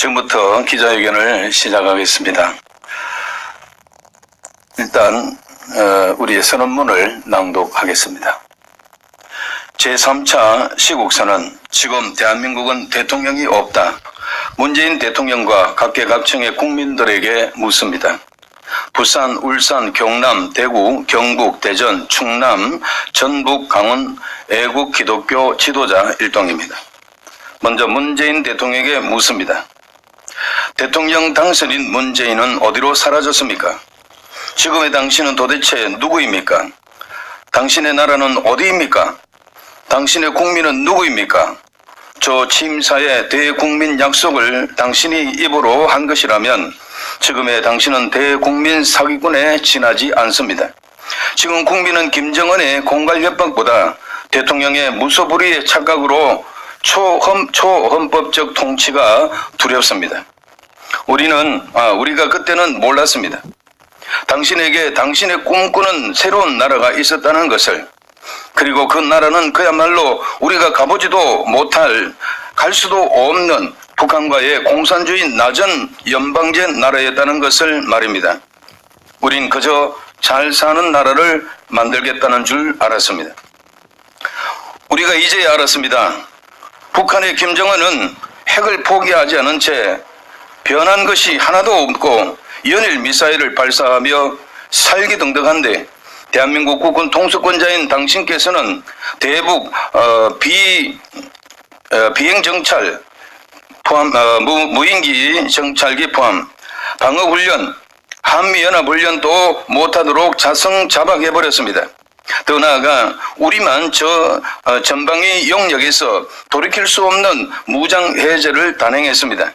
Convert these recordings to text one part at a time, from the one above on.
지금부터 기자회견을 시작하겠습니다. 일단 우리의 선언문을 낭독하겠습니다. 제3차 시국선언. 지금 대한민국은 대통령이 없다. 문재인 대통령과 각계각층의 국민들에게 묻습니다. 부산, 울산, 경남, 대구, 경북, 대전, 충남, 전북, 강원 애국 기독교 지도자 일동입니다. 먼저 문재인 대통령에게 묻습니다. 대통령 당선인 문재인은 어디로 사라졌습니까? 지금의 당신은 도대체 누구입니까? 당신의 나라는 어디입니까? 당신의 국민은 누구입니까? 저 취임사의 대국민 약속을 당신이 입으로 한 것이라면 지금의 당신은 대국민 사기꾼에 지나지 않습니다. 지금 국민은 김정은의 공갈협박보다 대통령의 무소불위의 착각으로 초헌법적 통치가 두렵습니다. 우리가 그때는 몰랐습니다. 당신에게 당신의 꿈꾸는 새로운 나라가 있었다는 것을, 그리고 그 나라는 그야말로 우리가 가보지도 못할, 갈 수도 없는 북한과의 공산주의 나전 연방제 나라였다는 것을 말입니다. 우린 그저 잘 사는 나라를 만들겠다는 줄 알았습니다. 우리가 이제야 알았습니다. 북한의 김정은은 핵을 포기하지 않은 채 변한 것이 하나도 없고 연일 미사일을 발사하며 살기등등한데, 대한민국 국군 통수권자인 당신께서는 대북 비행 정찰 포함, 무인기 정찰기 포함, 방어훈련, 한미연합훈련도 못하도록 자성자박해버렸습니다. 더 나아가 우리만 전방위 영역에서 돌이킬 수 없는 무장해제를 단행했습니다.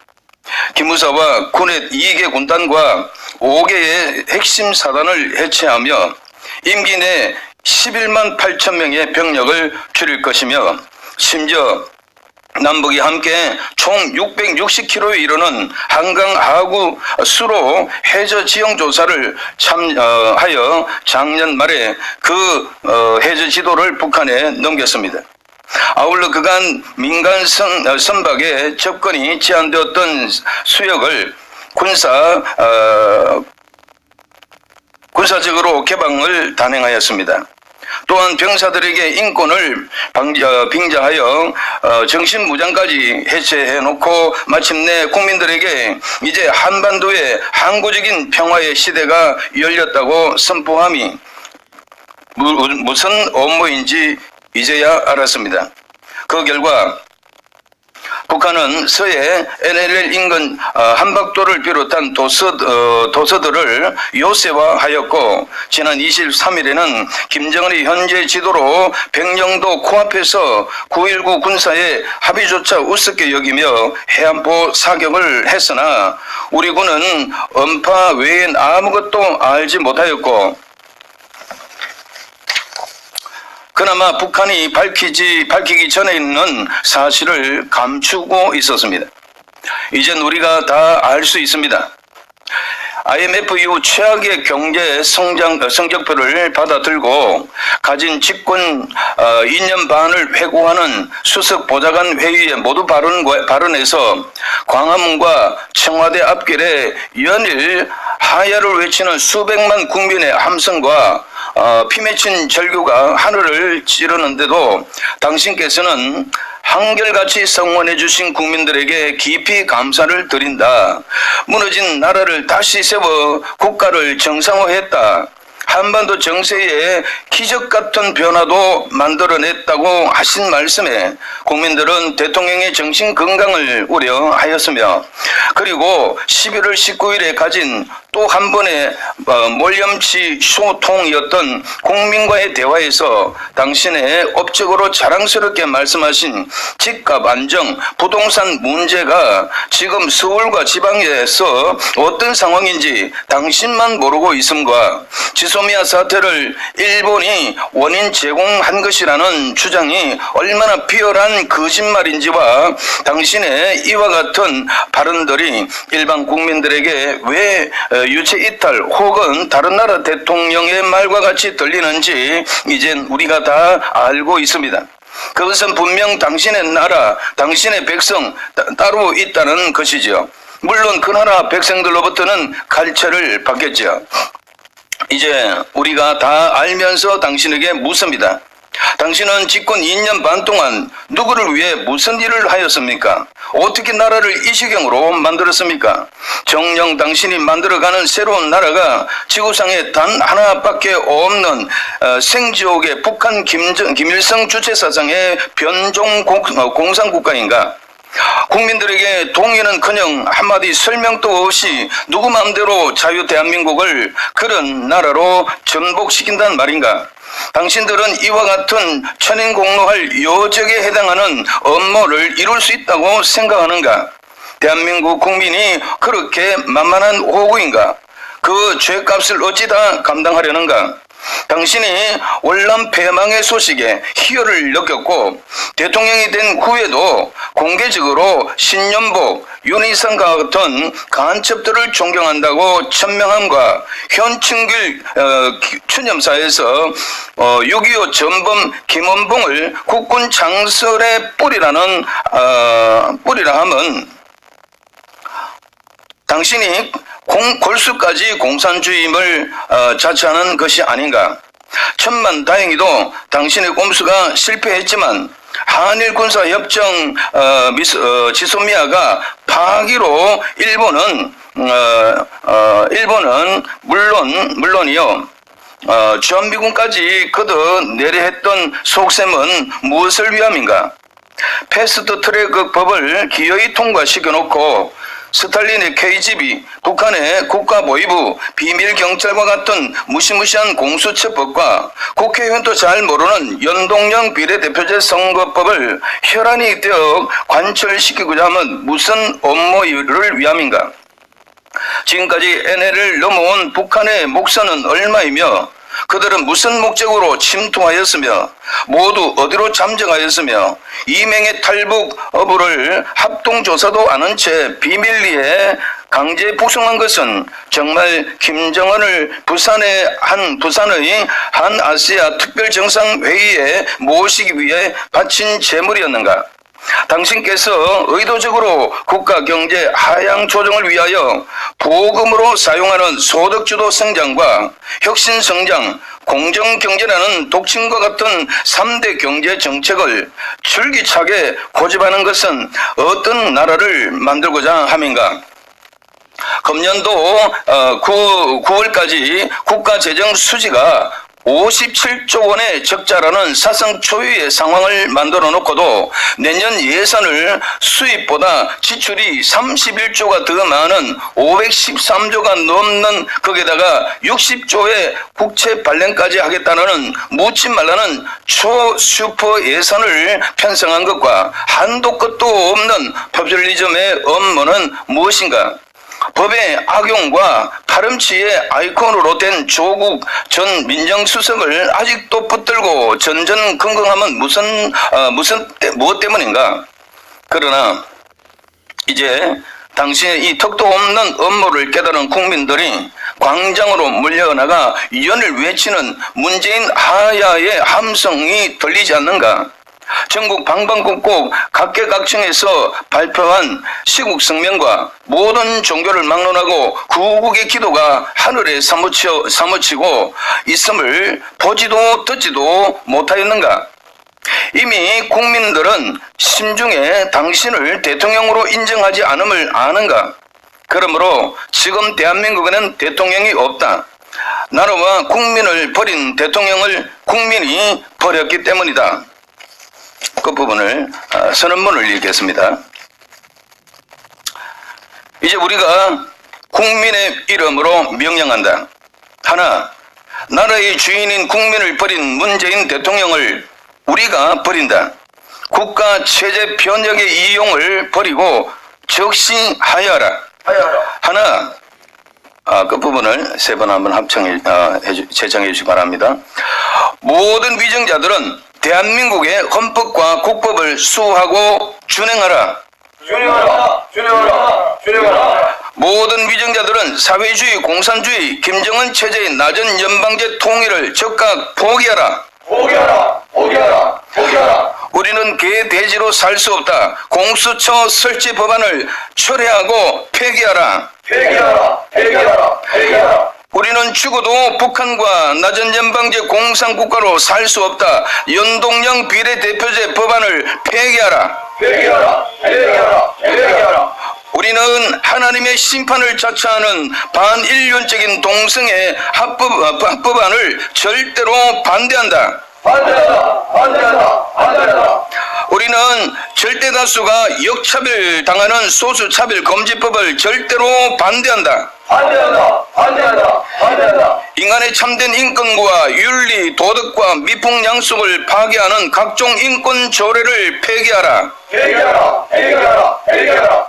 기무사와 군의 2개 군단과 5개의 핵심 사단을 해체하며 임기 내 11만 8천 명의 병력을 줄일 것이며, 심지어 남북이 함께 총 660km에 이르는 한강 하구 수로 해저 지형 조사를 참여하여 작년 말에 그 해저 지도를 북한에 넘겼습니다. 아울러 그간 민간 선박에 접근이 제한되었던 수역을 군사적으로 개방을 단행하였습니다. 또한 병사들에게 인권을 빙자하여 정신무장까지 해체해놓고 마침내 국민들에게 이제 한반도의 항구적인 평화의 시대가 열렸다고 선포함이 무슨 업무인지 이제야 알았습니다. 그 결과 북한은 서해 NLL 인근 한박도를 비롯한 도서들을 요새화하였고, 지난 23일에는 김정은의 현재 지도로 백령도 코앞에서 9.19 군사의 합의조차 우습게 여기며 해안포 사격을 했으나 우리 군은 음파 외엔 아무것도 알지 못하였고, 그나마 북한이 밝히기 전에 있는 사실을 감추고 있었습니다. 이젠 우리가 다 알 수 있습니다. IMF 이후 최악의 경제 성적표를 받아들고 가진 집권 2년 반을 회고하는 수석 보좌관 회의에 모두 발언해서 광화문과 청와대 앞길에 연일 하야를 외치는 수백만 국민의 함성과 피 맺힌 절규가 하늘을 찌르는데도 당신께서는 한결같이 성원해 주신 국민들에게 깊이 감사를 드린다. 무너진 나라를 다시 세워 국가를 정상화했다. 한반도 정세에 기적 같은 변화도 만들어냈다고 하신 말씀에 국민들은 대통령의 정신 건강을 우려하였으며, 그리고 11월 19일에 가진 또 한 번의 몰염치 소통이었던 국민과의 대화에서 당신의 업적으로 자랑스럽게 말씀하신 집값 안정, 부동산 문제가 지금 서울과 지방에서 어떤 상황인지 당신만 모르고 있음과, 지소미아 사태를 일본이 원인 제공한 것이라는 주장이 얼마나 비열한 거짓말인지와 당신의 이와 같은 발언들이 일반 국민들에게 왜 유체 이탈 혹은 다른 나라 대통령의 말과 같이 들리는지 이젠 우리가 다 알고 있습니다. 그것은 분명 당신의 나라, 당신의 백성 따로 있다는 것이지요. 물론 그 나라 백성들로부터는 갈채를 받겠죠. 이제 우리가 다 알면서 당신에게 묻습니다. 당신은 집권 2년 반 동안 누구를 위해 무슨 일을 하였습니까? 어떻게 나라를 이 지경으로 만들었습니까? 정녕 당신이 만들어가는 새로운 나라가 지구상에 단 하나밖에 없는 생지옥의 북한 김일성 주체사상의 변종 공산국가인가? 국민들에게 동의는커녕 한마디 설명도 없이 누구 마음대로 자유 대한민국을 그런 나라로 전복시킨단 말인가? 당신들은 이와 같은 천인공노할 요적에 해당하는 업무를 이룰 수 있다고 생각하는가? 대한민국 국민이 그렇게 만만한 호구인가? 그 죄값을 어찌 다 감당하려는가? 당신이 월남 패망의 소식에 희열을 느꼈고 대통령이 된 후에도 공개적으로 신년복, 윤희상과 같은 간첩들을 존경한다고 천명함과 현충길 추념사에서 6.25 전범 김원봉을 국군 장설의 뿌리라 함은 당신이 골수까지 공산주의임을 자처하는 것이 아닌가. 천만다행히도 당신의 꼼수가 실패했지만 한일 군사협정 지소미아가 파기로 일본은 물론이요. 주한미군까지 걷어내려 했던 속셈은 무엇을 위함인가? 패스트트랙 법을 기어이 통과시켜놓고 스탈린의 KGB, 북한의 국가보위부, 비밀경찰과 같은 무시무시한 공수처법과 국회의원도 잘 모르는 연동형 비례대표제 선거법을 혈안이 되어 관철시키고자 하면 무슨 업무를 위함인가? 지금까지 NL을 넘어온 북한의 목선은 얼마이며 그들은 무슨 목적으로 침투하였으며 모두 어디로 잠적하였으며 이명의 탈북 어부를 합동조사도 않은 채 비밀리에 강제 북송한 것은 정말 김정은을 부산의 한 아시아 특별정상회의에 모시기 위해 바친 재물이었는가? 당신께서 의도적으로 국가 경제 하향 조정을 위하여 보금으로 사용하는 소득주도 성장과 혁신 성장, 공정 경제라는 독침과 같은 3대 경제 정책을 줄기차게 고집하는 것은 어떤 나라를 만들고자 함인가? 금년도 9월까지 국가 재정 수지가 57조 원의 적자라는 사상 초유의 상황을 만들어 놓고도 내년 예산을 수입보다 지출이 31조가 더 많은 513조가 넘는 거기다가 60조의 국채 발행까지 하겠다는 묻지 말라는 초슈퍼 예산을 편성한 것과 한도 끝도 없는 포퓰리즘의 업무는 무엇인가? 법의 악용과 파렴치의 아이콘으로 된 조국 전 민정수석을 아직도 붙들고 전전긍긍하면 무엇 때문인가? 그러나 이제 당신의 이 턱도 없는 업무를 깨달은 국민들이 광장으로 몰려나가 연을 외치는 문재인 하야의 함성이 들리지 않는가? 전국 방방곡곡 각계각층에서 발표한 시국성명과 모든 종교를 막론하고 구국의 기도가 하늘에 사무치고 있음을 보지도 듣지도 못하였는가? 이미 국민들은 심중에 당신을 대통령으로 인정하지 않음을 아는가? 그러므로 지금 대한민국에는 대통령이 없다. 나라와 국민을 버린 대통령을 국민이 버렸기 때문이다. 그 부분을 선언문을 읽겠습니다. 이제 우리가 국민의 이름으로 명령한다. 하나, 나라의 주인인 국민을 버린 문재인 대통령을 우리가 버린다. 국가 체제 변혁의 이용을 버리고 적시하여라. 하나, 그 부분을 세 번 한번 제청해 주시기 바랍니다. 모든 위정자들은 대한민국의 헌법과 국법을 수호하고 준행하라. 모든 위정자들은 사회주의, 공산주의, 김정은 체제의 낮은 연방제 통일을 즉각 포기하라. 포기하라, 포기하라, 포기하라. 우리는 개 돼지로 살 수 없다. 공수처 설치 법안을 철회하고 폐기하라. 폐기하라, 폐기하라, 폐기하라. 우리는 죽어도 북한과 낮은 연방제 공산국가로 살 수 없다. 연동형 비례대표제 법안을 폐기하라. 폐기하라, 폐기하라, 폐기하라. 우리는 하나님의 심판을 자처하는 반인륜적인 동성애 합법안을 절대로 반대한다. 반대한다, 반대한다, 반대한다. 우리는 절대 다수가 역차별 당하는 소수차별 금지법을 절대로 반대한다. 반대한다, 반대한다, 반대한다. 인간의 참된 인권과 윤리, 도덕과 미풍양속을 파괴하는 각종 인권 조례를 폐기하라. 폐기하라, 폐기하라, 폐기하라.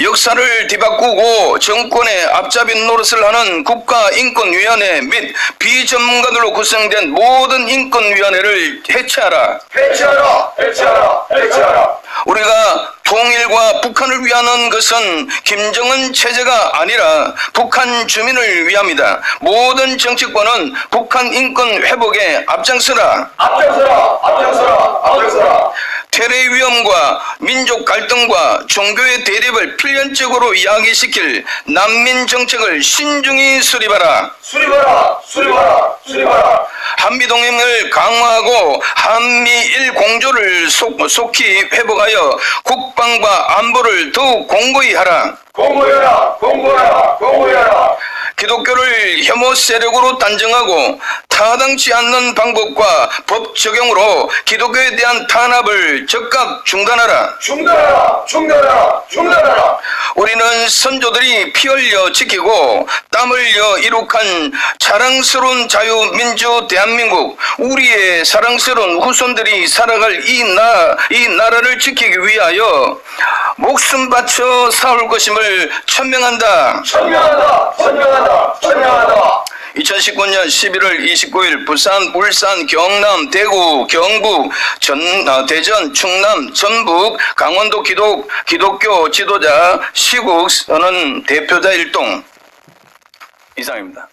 역사를 뒤바꾸고 정권의 앞잡이 노릇을 하는 국가인권위원회 및 비전문가들로 구성된 모든 인권위원회를 해체하라. 해체하라, 해체하라, 해체하라. 우리가 통일과 북한을 위하는 것은 김정은 체제가 아니라 북한 주민을 위함이다. 모든 정치권은 북한 인권 회복에 앞장서라. 앞장서라, 앞장서라, 앞장서라. 테러의 위험과 민족 갈등과 종교의 대립을 필연적으로 야기시킬 난민 정책을 신중히 수립하라. 수립하라, 수립하라, 수립하라. 한미동맹을 강화하고 한미일 공조를 속히 회복하여 국방과 안보를 더욱 공고히 하라. 공고해라, 공고해라, 공고해라. 기독교를 혐오 세력으로 단정하고 타당치 않는 방법과 법 적용으로 기독교에 대한 탄압을 즉각 중단하라. 중단하라, 중단하라, 중단하라. 우리는 선조들이 피 흘려 지키고 땀 흘려 이룩한 자랑스러운 자유민주 대한민국, 우리의 사랑스러운 후손들이 살아갈 이 나라를 지키기 위하여 목숨 바쳐 싸울 것임을 천명한다. 천명한다, 천명한다, 천명한다. 2019년 11월 29일 부산, 울산, 경남, 대구, 경북, 대전, 충남, 전북, 강원도 기독교 지도자 시국 선언 대표자 일동 이상입니다.